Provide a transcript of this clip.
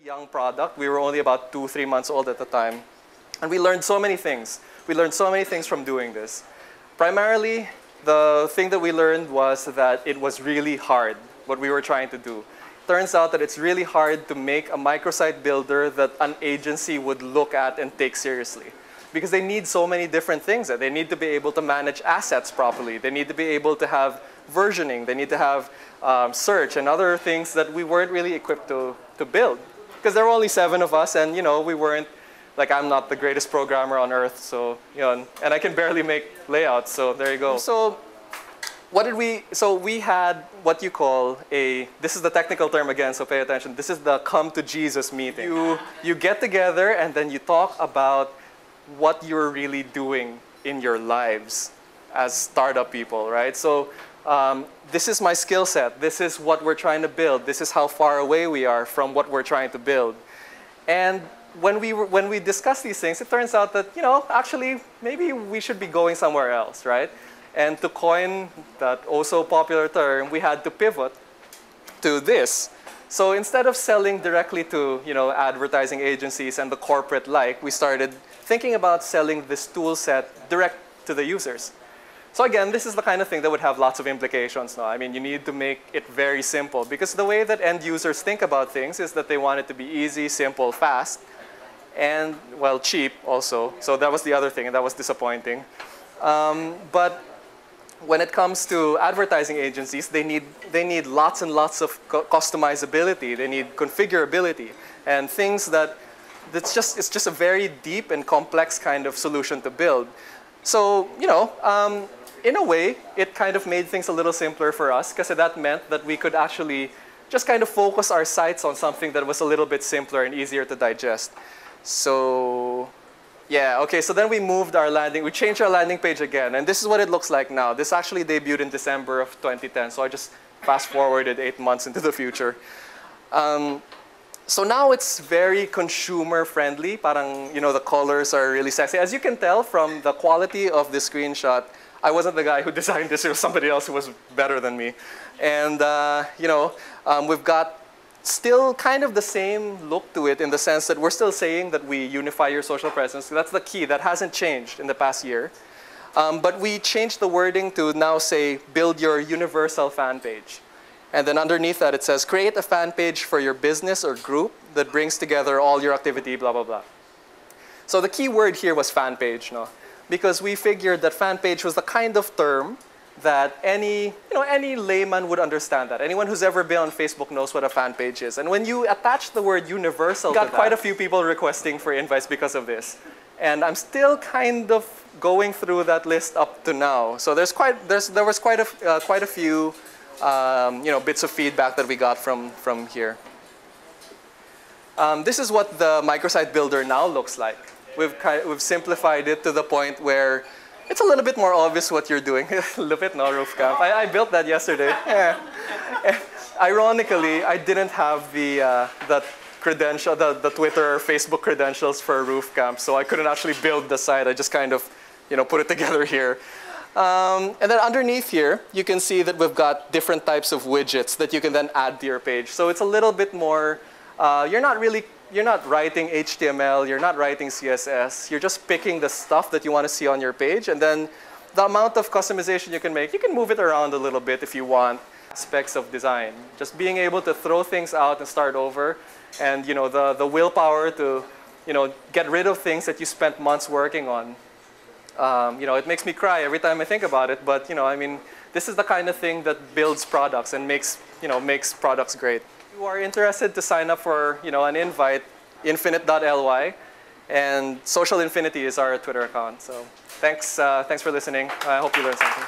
young product. We were only about 2-3 months old at the time. And we learned so many things. We learned so many things from doing this. Primarily, the thing that we learned was that it was really hard, what we were trying to do. Turns out that it's really hard to make a microsite builder that an agency would look at and take seriously. Because they need so many different things. They need to be able to manage assets properly. They need to be able to have versioning. They need to have search and other things that we weren't really equipped to build. Because there were only 7 of us, and we weren't, like, I'm not the greatest programmer on earth, so, and I can barely make layouts, so there you go. So we had what you call this is the technical term again, so pay attention. This is the come to Jesus meeting. You get together and then you talk about what you're really doing in your lives as startup people, right? So this is my skill set. This is what we're trying to build. This is how far away we are from what we're trying to build. And when we discuss these things, it turns out that, actually, maybe we should be going somewhere else, right? And to coin that also popular term, we had to pivot to this. So instead of selling directly to, advertising agencies and the corporate like, we started thinking about selling this tool set direct to the users. So again, this is the kind of thing that would have lots of implications now. I mean, you need to make it very simple because the way that end users think about things is that they want it to be easy, simple, fast, and, well, cheap also. So that was the other thing, and that was disappointing. But when it comes to advertising agencies, they need lots and lots of customizability. They need configurability and things that it's just a very deep and complex kind of solution to build. So, in a way, it kind of made things a little simpler for us because that meant that we could actually just kind of focus our sights on something that was a little bit simpler and easier to digest. So, yeah, okay, so then we changed our landing page again, and this is what it looks like now. This actually debuted in December of 2010, so I just fast forwarded 8 months into the future. So now it's very consumer friendly. Parang, the colors are really sexy. As you can tell from the quality of this screenshot, I wasn't the guy who designed this. It was somebody else who was better than me. And, we've got still kind of the same look to it in the sense that we're still saying that we unify your social presence. That's the key. That hasn't changed in the past year. But we changed the wording to now say, build your universal fan page. And then underneath that, it says, create a fan page for your business or group that brings together all your activity, blah, blah, blah. So the key word here was fan page, no? Because we figured that fan page was the kind of term that any layman would understand that. Anyone who's ever been on Facebook knows what a fan page is. And when you attach the word universal to that, quite a few people requesting for invites because of this. And I'm still kind of going through that list up to now. So there was quite a few bits of feedback that we got from here. This is what the microsite builder now looks like. We've simplified it to the point where it's a little bit more obvious what you're doing. Lupit, no, roof camp. I built that yesterday. Yeah. Ironically, I didn't have the Twitter or Facebook credentials for roof camp, so I couldn't actually build the site. I just kind of, put it together here. And then underneath here, you can see that we've got different types of widgets that you can then add to your page. So it's a little bit more, you're not writing HTML, you're not writing CSS, you're just picking the stuff that you want to see on your page, and then the amount of customization you can make, you can move it around a little bit if you want. Aspects of design, just being able to throw things out and start over, and the willpower to get rid of things that you spent months working on. It makes me cry every time I think about it, but I mean, this is the kind of thing that builds products and makes products great. If you are interested to sign up for an invite, infinite.ly, and Social Infinity is our Twitter account. So thanks for listening. I hope you learned something.